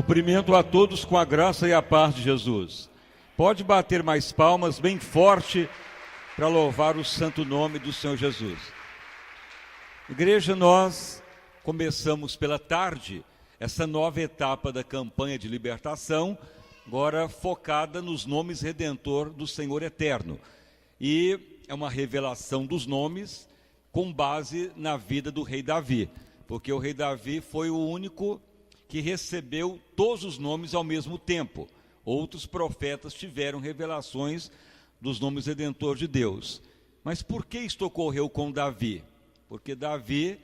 Cumprimento a todos com a graça e a paz de Jesus. Pode bater mais palmas bem forte para louvar o santo nome do Senhor Jesus. Igreja, nós começamos pela tarde essa nova etapa da campanha de libertação, agora focada nos nomes redentor do Senhor eterno. E é uma revelação dos nomes com base na vida do rei Davi, porque o rei Davi foi o único que recebeu todos os nomes ao mesmo tempo. Outros profetas tiveram revelações dos nomes redentor de Deus. Mas por que isto ocorreu com Davi? Porque Davi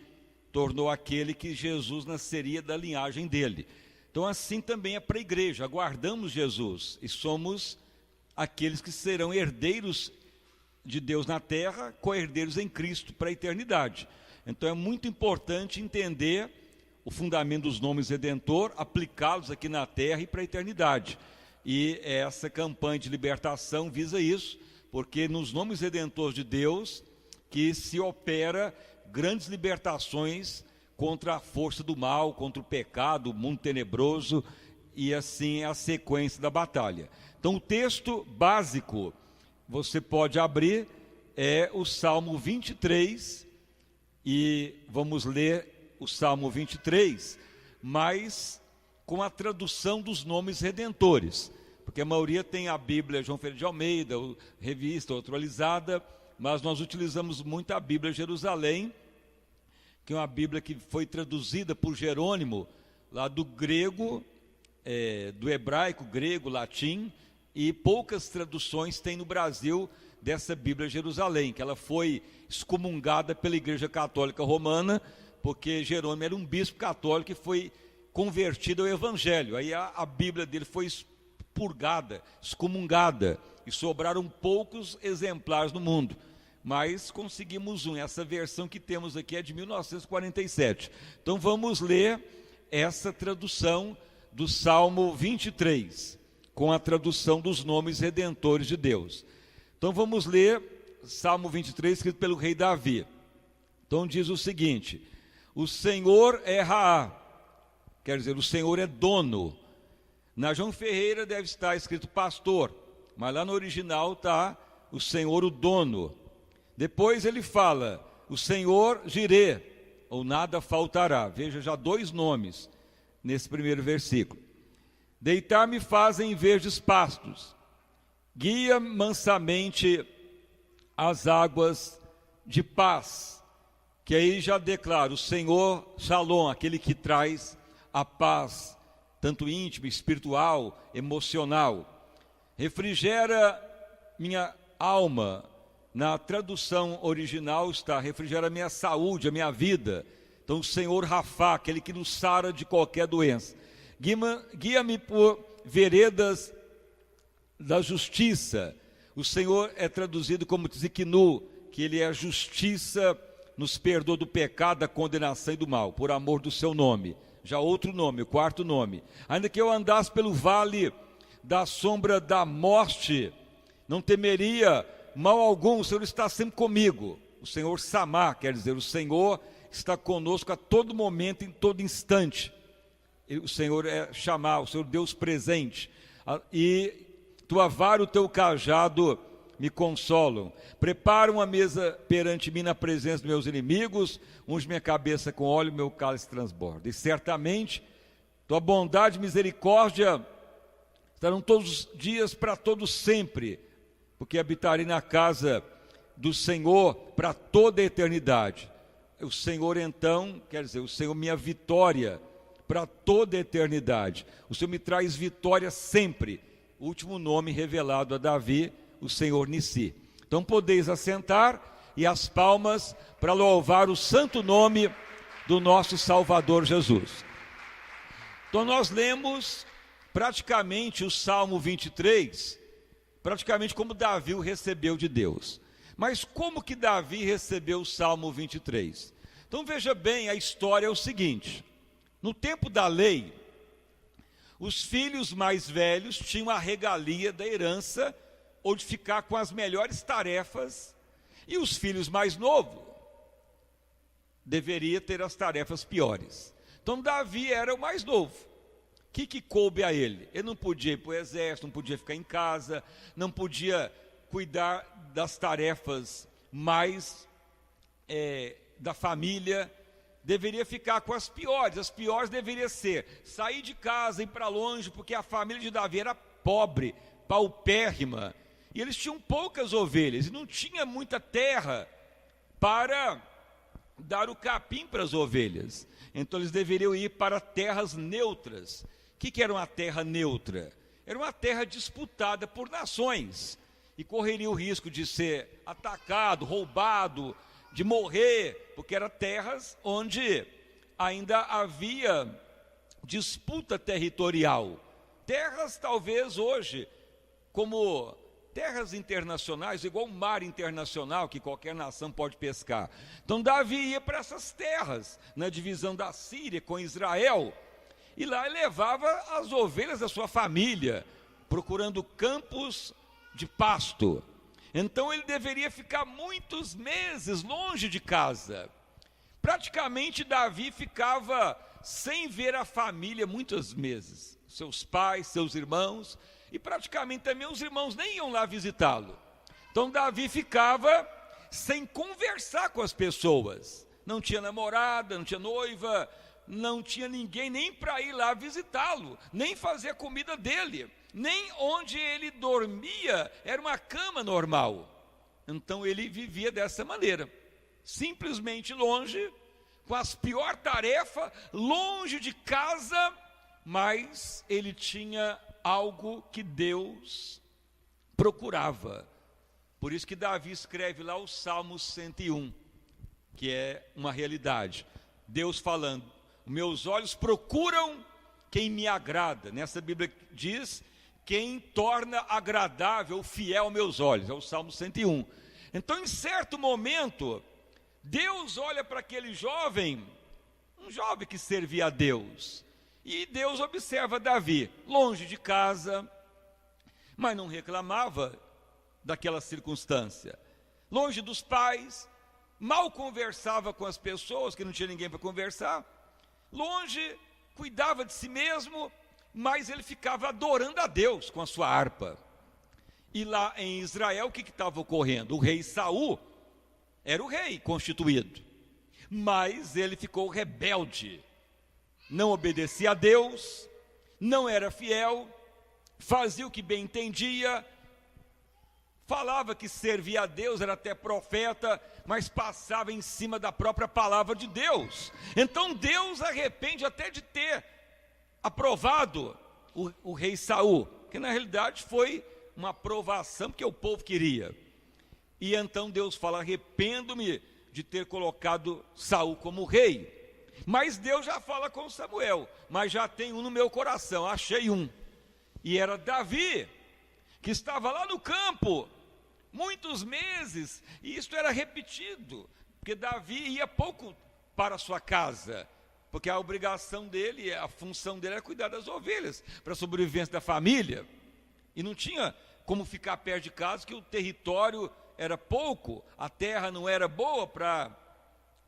tornou aquele que Jesus nasceria da linhagem dele. Então assim também é para a igreja, aguardamos Jesus e somos aqueles que serão herdeiros de Deus na terra, co-herdeiros em Cristo para a eternidade. Então é muito importante entender o fundamento dos nomes redentor, aplicá-los aqui na terra e para a eternidade. E essa campanha de libertação visa isso, porque nos nomes redentores de Deus que se opera grandes libertações contra a força do mal, contra o pecado, o mundo tenebroso, e assim é a sequência da batalha. Então o texto básico, você pode abrir, é o Salmo 23, e vamos ler o Salmo 23, mas com a tradução dos nomes redentores, porque a maioria tem a Bíblia João Ferreira de Almeida, revista, atualizada, mas nós utilizamos muito a Bíblia Jerusalém, que é uma Bíblia que foi traduzida por Jerônimo, lá do grego, do hebraico, grego, latim, e poucas traduções tem no Brasil dessa Bíblia Jerusalém, que ela foi excomungada pela Igreja Católica Romana, porque Jerônimo era um bispo católico que foi convertido ao Evangelho. Aí a Bíblia dele foi expurgada, excomungada, e sobraram poucos exemplares no mundo. Mas conseguimos essa versão que temos aqui é de 1947. Então vamos ler essa tradução do Salmo 23, com a tradução dos nomes redentores de Deus. Então vamos ler Salmo 23, escrito pelo rei Davi. Então diz o seguinte: o Senhor é Raá, quer dizer, o Senhor é dono. Na João Ferreira deve estar escrito pastor, mas lá no original está o Senhor o dono. Depois ele fala, o Senhor Jirê, ou nada faltará. Veja já dois nomes nesse primeiro versículo. Deitar-me fazem em verdes pastos, guia mansamente as águas de paz. Que aí já declara o Senhor Shalom, aquele que traz a paz, tanto íntima, espiritual, emocional. Refrigera minha alma. Na tradução original está, refrigera a minha saúde, a minha vida. Então o Senhor Rafá, aquele que nos sara de qualquer doença. Guia-me por veredas da justiça. O Senhor é traduzido como Tzidkenu, que ele é a justiça, nos perdoa do pecado, da condenação e do mal, por amor do seu nome. Já outro nome, o quarto nome. Ainda que eu andasse pelo vale da sombra da morte, não temeria mal algum, o Senhor está sempre comigo. O Senhor Samá, quer dizer, o Senhor está conosco a todo momento, em todo instante. O Senhor é Chamar, o Senhor Deus presente. E tua vara e o teu cajado me consolam. Prepara uma mesa perante mim na presença dos meus inimigos, unge minha cabeça com óleo e meu cálice transborda. E certamente tua bondade e misericórdia estarão todos os dias para todos sempre, porque habitarei na casa do Senhor para toda a eternidade. O Senhor então, quer dizer, o Senhor minha vitória para toda a eternidade. O Senhor me traz vitória sempre. O último nome revelado a Davi, o Senhor Nissi. Então podeis assentar e as palmas para louvar o santo nome do nosso Salvador Jesus. Então nós lemos praticamente o Salmo 23, praticamente como Davi o recebeu de Deus. Mas como que Davi recebeu o Salmo 23? Então veja bem, a história é o seguinte: no tempo da lei, os filhos mais velhos tinham a regalia da herança, ou de ficar com as melhores tarefas, e os filhos mais novos deveriam ter as tarefas piores. Então Davi era o mais novo, que coube a ele? Ele não podia ir para o exército, não podia ficar em casa, não podia cuidar das tarefas mais da família, deveria ficar com as piores deveria ser sair de casa e ir para longe, porque a família de Davi era pobre, paupérrima, e eles tinham poucas ovelhas, e não tinha muita terra para dar o capim para as ovelhas, então eles deveriam ir para terras neutras. O que era uma terra neutra? Era uma terra disputada por nações, e correria o risco de ser atacado, roubado, de morrer, porque eram terras onde ainda havia disputa territorial. Terras talvez hoje, como terras internacionais, igual o mar internacional que qualquer nação pode pescar. Então Davi ia para essas terras, na divisão da Síria com Israel, e lá ele levava as ovelhas da sua família, procurando campos de pasto. Então ele deveria ficar muitos meses longe de casa. Praticamente Davi ficava sem ver a família muitos meses. Seus pais, seus irmãos, e praticamente também os irmãos nem iam lá visitá-lo. Então Davi ficava sem conversar com as pessoas. Não tinha namorada, não tinha noiva, não tinha ninguém nem para ir lá visitá-lo, nem fazer a comida dele, nem onde ele dormia era uma cama normal. Então ele vivia dessa maneira, simplesmente longe, com as piores tarefas, longe de casa, mas ele tinha algo que Deus procurava. Por isso que Davi escreve lá o Salmo 101, que é uma realidade. Deus falando, meus olhos procuram quem me agrada. Nessa Bíblia diz, quem torna agradável, fiel aos meus olhos. É o Salmo 101. Então, em certo momento, Deus olha para aquele jovem, um jovem que servia a Deus, e Deus observa Davi, longe de casa, mas não reclamava daquela circunstância, longe dos pais, mal conversava com as pessoas, que não tinha ninguém para conversar, longe, cuidava de si mesmo, mas ele ficava adorando a Deus com a sua harpa. E lá em Israel, o que estava ocorrendo? O rei Saul era o rei constituído, mas ele ficou rebelde, não obedecia a Deus, não era fiel, fazia o que bem entendia, falava que servia a Deus, era até profeta, mas passava em cima da própria palavra de Deus. Então Deus arrepende até de ter aprovado o rei Saul, que na realidade foi uma aprovação que o povo queria. E então Deus fala, arrependo-me de ter colocado Saul como rei. Mas Deus já fala com Samuel, mas já tem um no meu coração, achei um. E era Davi, que estava lá no campo, muitos meses, e isso era repetido, porque Davi ia pouco para a sua casa, porque a obrigação dele, a função dele era cuidar das ovelhas, para a sobrevivência da família, e não tinha como ficar perto de casa, que o território era pouco, a terra não era boa para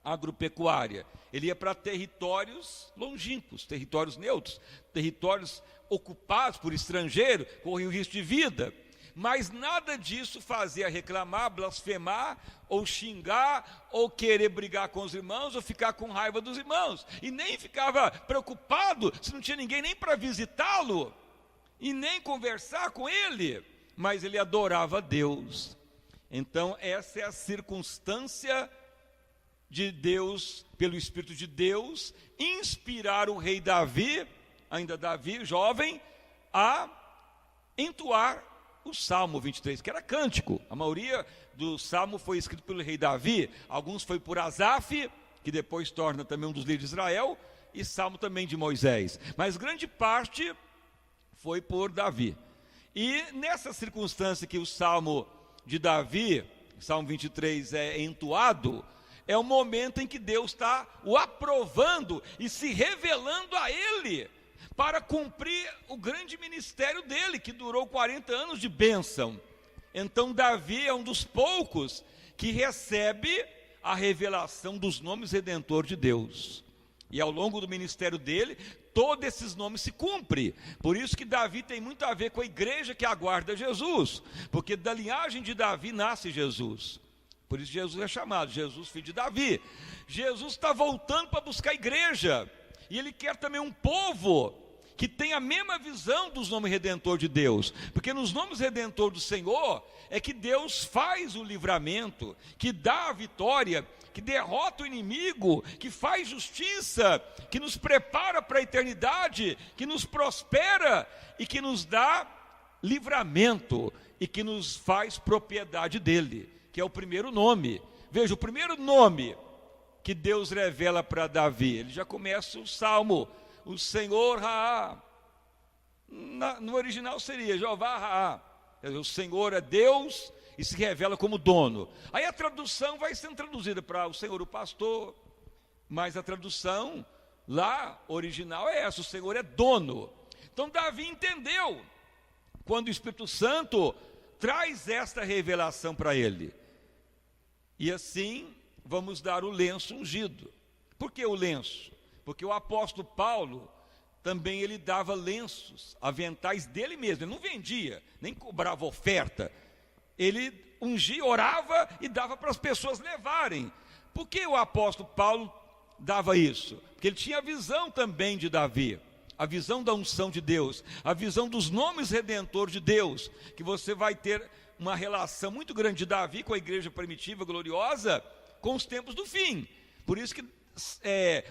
agropecuária, ele ia para territórios longínquos, territórios neutros, territórios ocupados por estrangeiro, corria o risco de vida, mas nada disso fazia reclamar, blasfemar, ou xingar, ou querer brigar com os irmãos, ou ficar com raiva dos irmãos, e nem ficava preocupado se não tinha ninguém nem para visitá-lo, e nem conversar com ele, mas ele adorava a Deus. Então essa é a circunstância de Deus, pelo Espírito de Deus, inspirar o rei Davi, ainda Davi, jovem, a entoar o Salmo 23, que era cântico. A maioria do Salmo foi escrito pelo rei Davi, alguns foi por Asaf, que depois torna também um dos líderes de Israel, e Salmo também de Moisés, mas grande parte foi por Davi. E nessa circunstância que o Salmo de Davi, Salmo 23, é entoado, é o momento em que Deus está o aprovando e se revelando a ele, para cumprir o grande ministério dele, que durou 40 anos de bênção. Então Davi é um dos poucos que recebe a revelação dos nomes redentor de Deus. E ao longo do ministério dele, todos esses nomes se cumprem. Por isso que Davi tem muito a ver com a igreja que aguarda Jesus. Porque da linhagem de Davi nasce Jesus. Por isso Jesus é chamado Jesus, filho de Davi. Jesus está voltando para buscar a igreja. E ele quer também um povo que tenha a mesma visão dos nomes redentor de Deus. Porque nos nomes redentor do Senhor é que Deus faz o livramento, que dá a vitória, que derrota o inimigo, que faz justiça, que nos prepara para a eternidade, que nos prospera e que nos dá livramento e que nos faz propriedade dele, que é o primeiro nome. Veja, o primeiro nome que Deus revela para Davi, ele já começa o salmo, o Senhor Raá. No original seria Jeová Raá. O Senhor é Deus e se revela como dono. Aí a tradução vai sendo traduzida para o Senhor o pastor, mas a tradução lá original é essa: o Senhor é dono. Então Davi entendeu quando o Espírito Santo traz esta revelação para ele. E assim vamos dar o lenço ungido. Por que o lenço? Porque o apóstolo Paulo também ele dava lenços, aventais dele mesmo. Ele não vendia, nem cobrava oferta. Ele ungia, orava e dava para as pessoas levarem. Por que o apóstolo Paulo dava isso? Porque ele tinha a visão também de Davi, a visão da unção de Deus, a visão dos nomes redentores de Deus, que você vai ter uma relação muito grande de Davi com a igreja primitiva, gloriosa, com os tempos do fim. Por isso que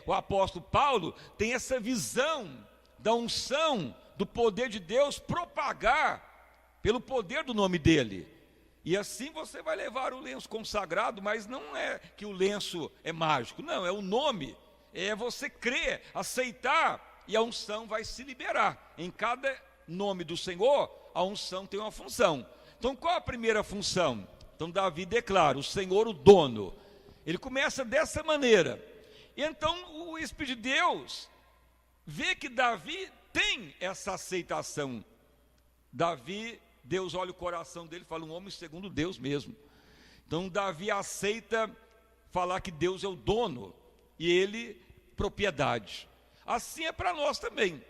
o apóstolo Paulo tem essa visão da unção, do poder de Deus propagar pelo poder do nome dele. E assim você vai levar o lenço consagrado, mas não é que o lenço é mágico, não, é o nome, é você crer, aceitar, e a unção vai se liberar. Em cada nome do Senhor, a unção tem uma função. Então qual a primeira função? Então Davi declara, o Senhor o dono. Ele começa dessa maneira. E então o Espírito de Deus vê que Davi tem essa aceitação. Davi, Deus olha o coração dele e fala, um homem segundo Deus mesmo. Então Davi aceita falar que Deus é o dono e ele propriedade. Assim é para nós também.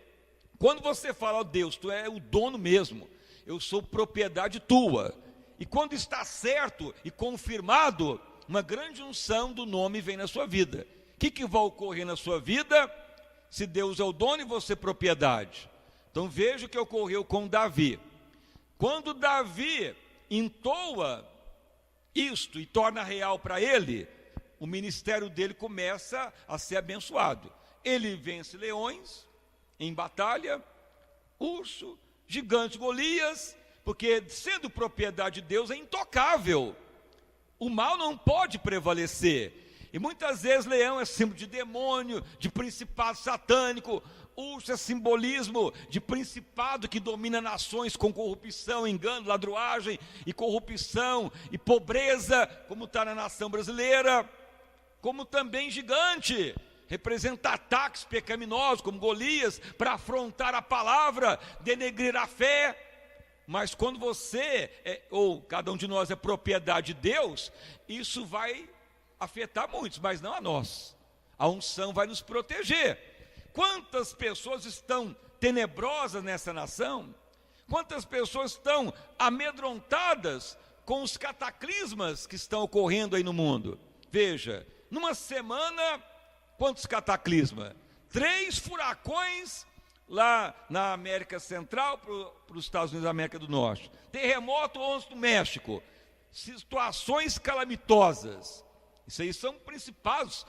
Quando você fala, ó Deus, tu é o dono mesmo, eu sou propriedade tua. E quando está certo e confirmado, uma grande unção do nome vem na sua vida. O que vai ocorrer na sua vida se Deus é o dono e você propriedade? Então veja o que ocorreu com Davi. Quando Davi entoa isto e torna real para ele, o ministério dele começa a ser abençoado. Ele vence leões em batalha, urso, gigante Golias, porque sendo propriedade de Deus é intocável. O mal não pode prevalecer. E muitas vezes leão é símbolo de demônio, de principado satânico. Urso é simbolismo de principado que domina nações com corrupção, engano, ladruagem e corrupção e pobreza, como está na nação brasileira. Como também gigante, representa ataques pecaminosos, como Golias, para afrontar a palavra, denegrir a fé. Mas quando você, ou cada um de nós é propriedade de Deus, isso vai afetar muitos, mas não a nós. A unção vai nos proteger. Quantas pessoas estão tenebrosas nessa nação? Quantas pessoas estão amedrontadas com os cataclismas que estão ocorrendo aí no mundo? Veja, numa semana, quantos cataclismas? 3 furacões lá na América Central para os Estados Unidos da América do Norte. Terremoto 11 do México. Situações calamitosas. Isso aí são principados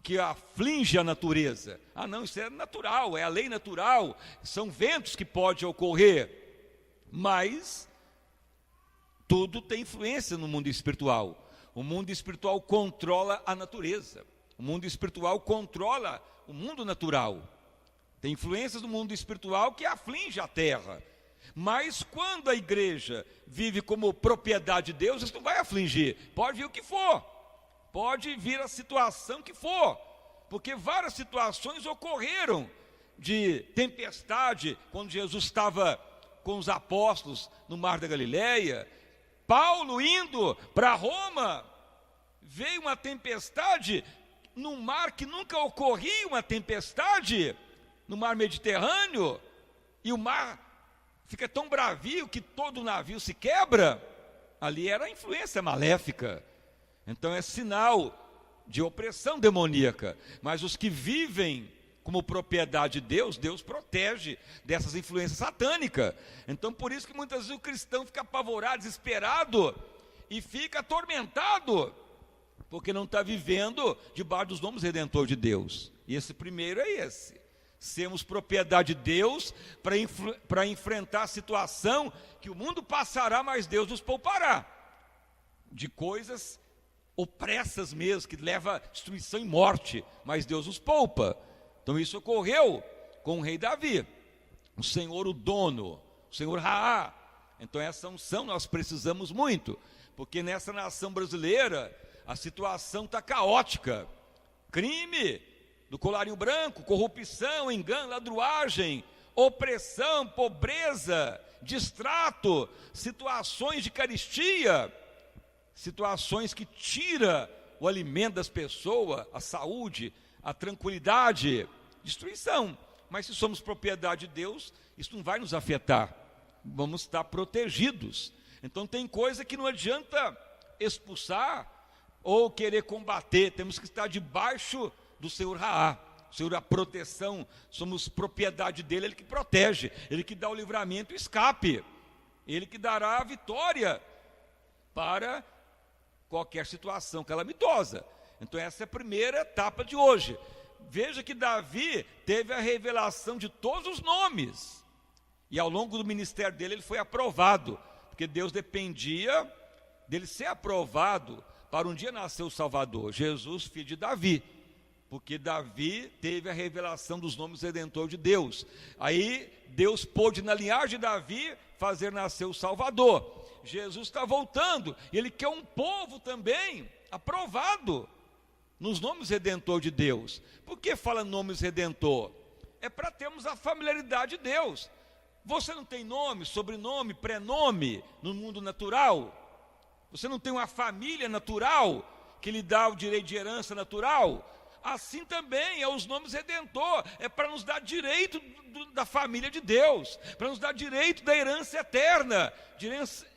que aflige a natureza. Ah não, isso é natural, é a lei natural. São ventos que podem ocorrer. Mas tudo tem influência no mundo espiritual. O mundo espiritual controla a natureza. O mundo espiritual controla o mundo natural. Tem influências do mundo espiritual que aflige a terra. Mas quando a igreja vive como propriedade de Deus, isso não vai afligir. Pode vir o que for. Pode vir a situação que for. Porque várias situações ocorreram de tempestade, quando Jesus estava com os apóstolos no Mar da Galileia. Paulo indo para Roma, veio uma tempestade num mar que nunca ocorria uma tempestade, no mar Mediterrâneo, e o mar fica tão bravio que todo o navio se quebra, ali era a influência maléfica. Então é sinal de opressão demoníaca. Mas os que vivem como propriedade de Deus, Deus protege dessas influências satânicas. Então por isso que muitas vezes o cristão fica apavorado, desesperado, e fica atormentado, porque não está vivendo debaixo dos nomes redentor de Deus. E esse primeiro é esse: sermos propriedade de Deus para enfrentar a situação que o mundo passará, mas Deus nos poupará de coisas opressas mesmo, que leva a destruição e morte, mas Deus nos poupa. Então isso ocorreu com o rei Davi, o Senhor o dono, o Senhor Raá. Então essa unção nós precisamos muito, porque nessa nação brasileira a situação está caótica. Crime do colarinho branco, corrupção, engano, ladruagem, opressão, pobreza, distrato, situações de carestia, situações que tiram o alimento das pessoas, a saúde, a tranquilidade, destruição. Mas se somos propriedade de Deus, isso não vai nos afetar, vamos estar protegidos. Então tem coisa que não adianta expulsar ou querer combater, temos que estar debaixo do Senhor Raá. O Senhor, a proteção, somos propriedade dele, ele que protege, ele que dá o livramento e escape, ele que dará a vitória para qualquer situação calamitosa. Então essa é a primeira etapa de hoje. Veja que Davi teve a revelação de todos os nomes, e ao longo do ministério dele ele foi aprovado, porque Deus dependia dele ser aprovado para um dia nascer o Salvador, Jesus, filho de Davi, porque Davi teve a revelação dos nomes redentor de Deus. Aí Deus pôde, na linhagem de Davi, fazer nascer o Salvador. Jesus está voltando, e ele quer um povo também aprovado nos nomes redentor de Deus. Por que fala nomes redentor? É para termos a familiaridade de Deus. Você não tem nome, sobrenome, prenome no mundo natural? Você não tem uma família natural que lhe dá o direito de herança natural? Assim também é os nomes redentor, é para nos dar direito da família de Deus, para nos dar direito da herança eterna, de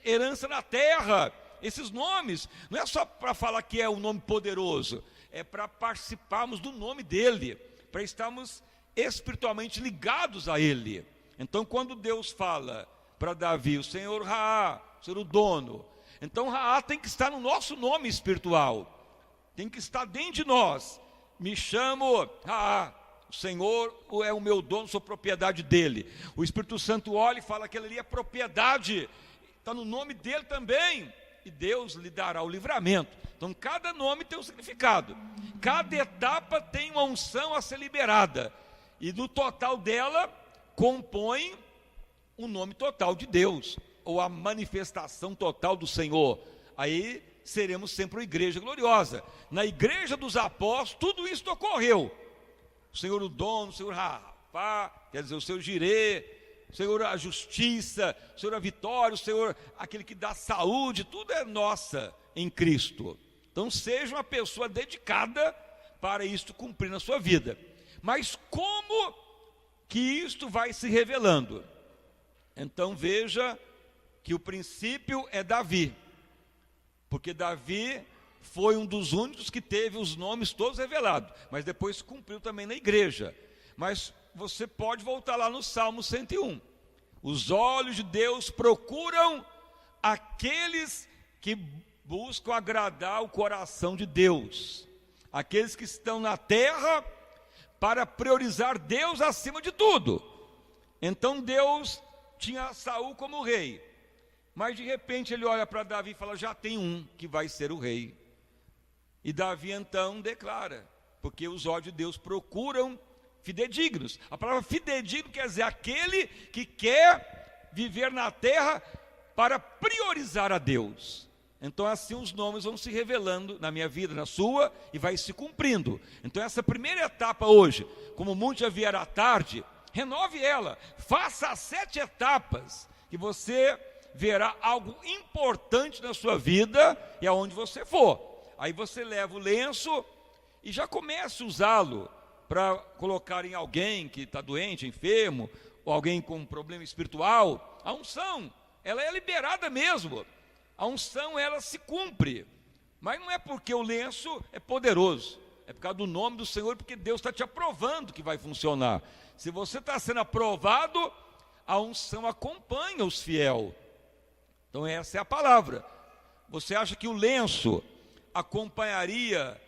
herança na terra. Esses nomes não é só para falar que é um nome poderoso, é para participarmos do nome dele, para estarmos espiritualmente ligados a ele. Então quando Deus fala para Davi, o Senhor Raá, o Senhor o dono, então Raá tem que estar no nosso nome espiritual, tem que estar dentro de nós. Me chamo Raá, o Senhor é o meu dono, sou propriedade dele. O Espírito Santo olha e fala que ele ali é propriedade, está no nome dele também, e Deus lhe dará o livramento. Então cada nome tem um significado, cada etapa tem uma unção a ser liberada, e no total dela compõe o nome total de Deus, ou a manifestação total do Senhor. Aí seremos sempre uma igreja gloriosa. Na igreja dos apóstolos tudo isso ocorreu. O Senhor o dono, o Senhor Rapá, quer dizer, o Senhor Jirê, o Senhor a justiça, o Senhor a vitória, o Senhor aquele que dá saúde, tudo é nossa em Cristo. Então seja uma pessoa dedicada para isto cumprir na sua vida. Mas como que isto vai se revelando? Então veja que o princípio é Davi, porque Davi foi um dos únicos que teve os nomes todos revelados, mas depois cumpriu também na igreja. Mas você pode voltar lá no Salmo 101. Os olhos de Deus procuram aqueles que buscam agradar o coração de Deus, aqueles que estão na terra para priorizar Deus acima de tudo. Então Deus tinha Saul como rei, mas de repente ele olha para Davi e fala, já tem um que vai ser o rei. E Davi então declara, porque os olhos de Deus procuram fidedignos. A palavra fidedigno quer dizer aquele que quer viver na terra para priorizar a Deus. Então assim os nomes vão se revelando na minha vida, na sua, e vai se cumprindo. Então essa primeira etapa hoje, como o mundo já vier à tarde, renove ela, faça as 7 etapas, que você verá algo importante na sua vida e aonde você for. Aí você leva o lenço e já comece a usá-lo para colocar em alguém que está doente, enfermo, ou alguém com um problema espiritual. A unção, ela é liberada mesmo. A unção, ela se cumpre. Mas não é porque o lenço é poderoso, é por causa do nome do Senhor, porque Deus está te aprovando que vai funcionar. Se você está sendo aprovado, a unção acompanha os fiéis. Então essa é a palavra. Você acha que o lenço acompanharia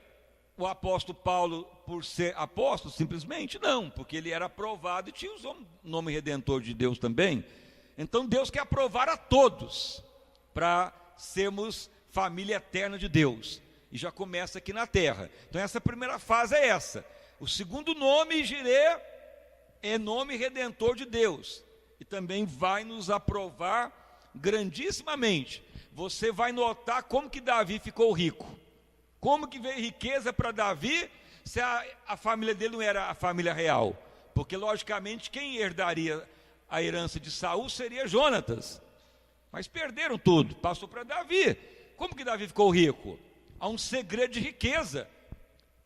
o apóstolo Paulo por ser apóstolo? Simplesmente não, porque ele era aprovado e tinha o nome redentor de Deus também. Então Deus quer aprovar a todos, para sermos família eterna de Deus. E já começa aqui na terra. Então essa primeira fase é essa. O segundo nome, Jireh, é nome redentor de Deus. E também vai nos aprovar grandissimamente. Você vai notar como que Davi ficou rico. Como que veio riqueza para Davi, se a família dele não era a família real. Porque logicamente quem herdaria a herança de Saul seria Jonatas. Mas perderam tudo, passou para Davi. Como que Davi ficou rico? Há um segredo de riqueza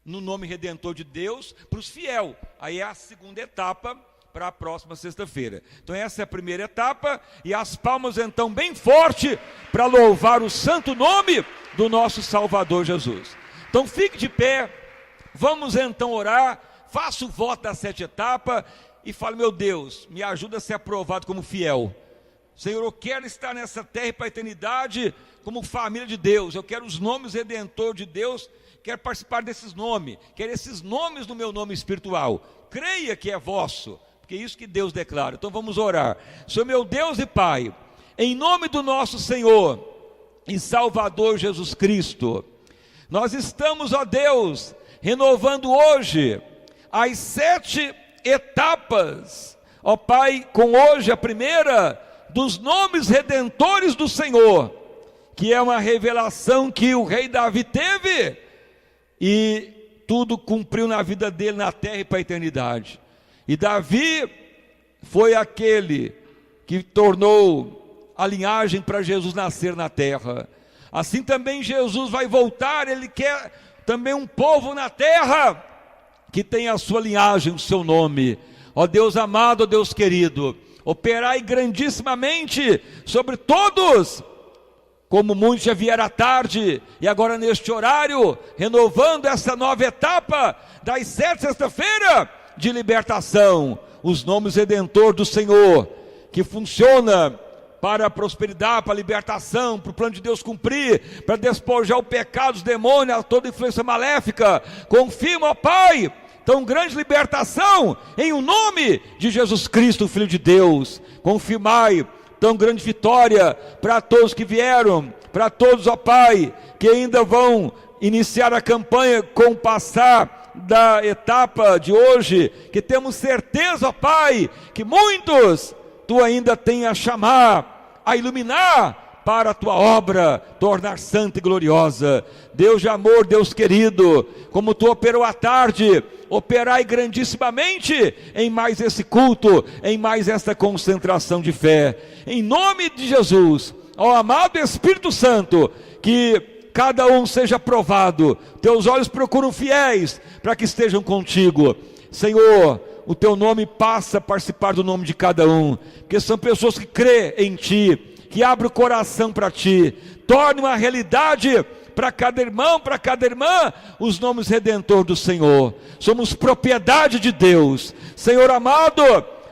no nome redentor de Deus para os fiéis. Aí é a segunda etapa para a próxima sexta-feira. Então essa é a primeira etapa, e as palmas então bem forte para louvar o santo nome do nosso Salvador Jesus. Então fique de pé, vamos então orar, faça o voto das 7 etapas e fale: meu Deus, me ajuda a ser aprovado como fiel. Senhor, eu quero estar nessa terra para a eternidade como família de Deus. Eu quero os nomes redentor de Deus, quero participar desses nomes, quero esses nomes do meu nome espiritual. Creia que é vosso, porque é isso que Deus declara. Então vamos orar. Senhor meu Deus e Pai, em nome do nosso Senhor e Salvador Jesus Cristo, nós estamos, ó Deus, renovando hoje as 7 etapas, ó Pai, com hoje a primeira dos nomes redentores do Senhor, que é uma revelação que o rei Davi teve, e tudo cumpriu na vida dele na terra e para a eternidade. E Davi foi aquele que tornou a linhagem para Jesus nascer na terra. Assim também Jesus vai voltar, ele quer também um povo na terra que tenha a sua linhagem, o seu nome. Ó Deus amado, ó Deus querido, operai grandissimamente sobre todos, como muitos já vieram à tarde, e agora neste horário, renovando essa nova etapa das 7 sexta-feira de libertação, os nomes redentor do Senhor, que funciona para a prosperidade, para a libertação, para o plano de Deus cumprir, para despojar o pecado, os demônios, toda influência maléfica. Confirma, ó Pai, tão grande libertação em o nome de Jesus Cristo, Filho de Deus. Confirmai tão grande vitória para todos que vieram, para todos, ó Pai, que ainda vão iniciar a campanha com o passar da etapa de hoje, que temos certeza, ó Pai, que muitos Tu ainda tens a chamar, a iluminar para a Tua obra, tornar santa e gloriosa. Deus de amor, Deus querido, como Tu operou à tarde, operai grandissimamente em mais esse culto, em mais essa concentração de fé, em nome de Jesus. Ó amado Espírito Santo, que cada um seja aprovado, Teus olhos procuram fiéis, para que estejam contigo. Senhor, o Teu nome passa a participar do nome de cada um, porque são pessoas que crê em Ti, que abrem o coração para Ti, torne uma realidade para cada irmão, para cada irmã, os nomes redentor do Senhor. Somos propriedade de Deus, Senhor amado,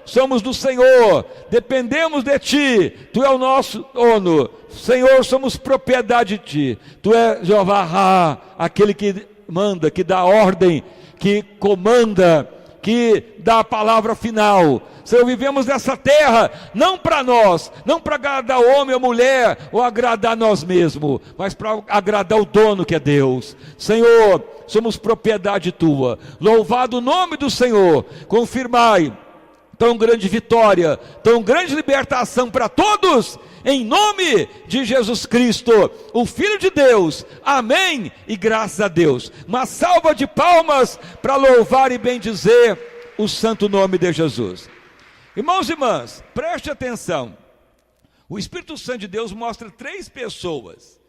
somos do Senhor, dependemos de Ti, Tu é o nosso dono, Senhor, somos propriedade de Ti, Tu é Jeová, aquele que manda, que dá ordem, que comanda, que dá a palavra final. Senhor, vivemos nessa terra, não para nós, não para agradar o homem ou mulher, ou agradar nós mesmos, mas para agradar o dono que é Deus. Senhor, somos propriedade Tua, louvado o nome do Senhor. Confirmai tão grande vitória, tão grande libertação para todos, em nome de Jesus Cristo, o Filho de Deus. Amém e graças a Deus. Uma salva de palmas para louvar e bendizer o santo nome de Jesus. Irmãos e irmãs, preste atenção. O Espírito Santo de Deus mostra 3 pessoas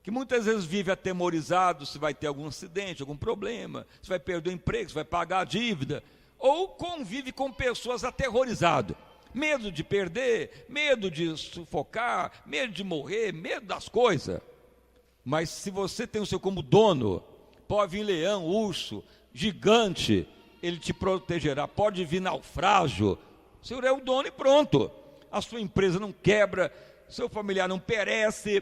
que muitas vezes vive atemorizado se vai ter algum acidente, algum problema, se vai perder o emprego, se vai pagar a dívida, ou convive com pessoas aterrorizado, medo de perder, medo de sufocar, medo de morrer, medo das coisas. Mas se você tem o Senhor como dono, pode vir leão, urso, gigante, Ele te protegerá. Pode vir naufrágio, o Senhor é o dono e pronto. A sua empresa não quebra, seu familiar não perece,